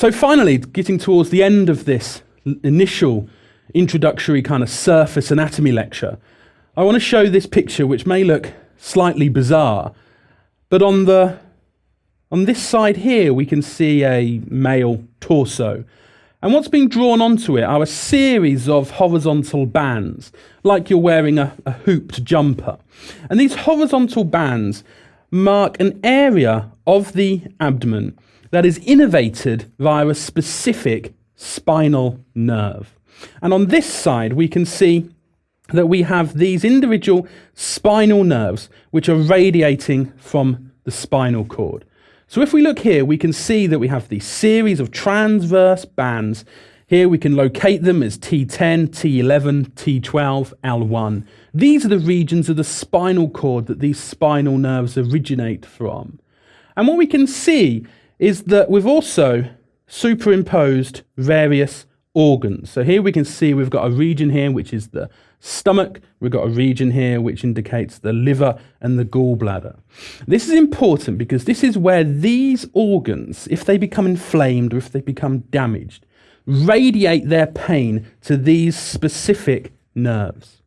So finally, getting towards the end of this initial introductory kind of surface anatomy lecture, I want to show this picture, which may look slightly bizarre, but on this side here we can see a male torso, and what's being drawn onto it are a series of horizontal bands, like you're wearing a hooped jumper. And these horizontal bands mark an area of the abdomen that is innervated via a specific spinal nerve. And on this side we can see that we have these individual spinal nerves which are radiating from the spinal cord. So if we look here, we can see that we have these series of transverse bands. Here we can locate them as T10, T11, T12, L1. These are the regions of the spinal cord that these spinal nerves originate from. And what we can see is that we've also superimposed various organs. So here we can see we've got a region here which is the stomach, we've got a region here which indicates the liver and the gallbladder. This is important because this is where these organs, if they become inflamed or if they become damaged, radiate their pain to these specific nerves.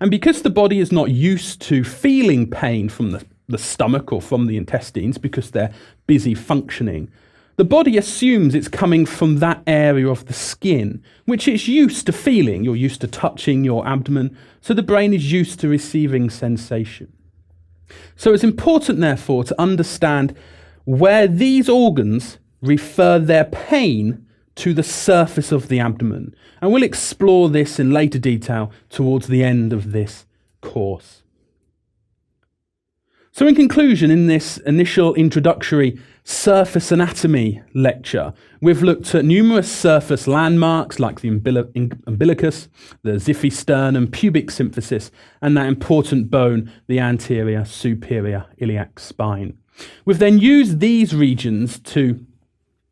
And because the body is not used to feeling pain from the stomach or from the intestines because they're busy functioning, the body assumes it's coming from that area of the skin, which it's used to feeling. You're used to touching your abdomen, so the brain is used to receiving sensation. So it's important, therefore, to understand where these organs refer their pain to the surface of the abdomen. And we'll explore this in later detail towards the end of this course. So in conclusion, in this initial introductory surface anatomy lecture, we've looked at numerous surface landmarks like the umbilicus, the xiphisternum, pubic symphysis, and that important bone, the anterior superior iliac spine. We've then used these regions to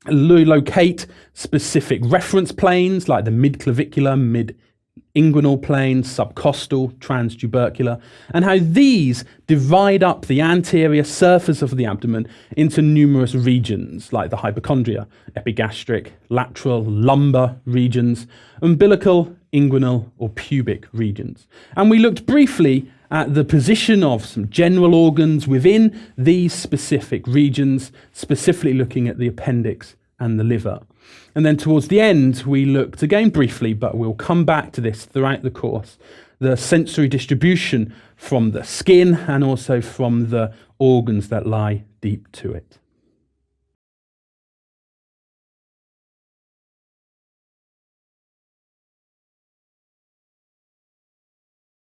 locate specific reference planes like the midclavicular, mid-inguinal plane, subcostal, transtubercular, and how these divide up the anterior surface of the abdomen into numerous regions like the hypochondria, epigastric, lateral, lumbar regions, umbilical, inguinal, or pubic regions. And we looked briefly at the position of some general organs within these specific regions, specifically looking at the appendix and the liver. And then towards the end, we looked again briefly, but we'll come back to this throughout the course, the sensory distribution from the skin and also from the organs that lie deep to it.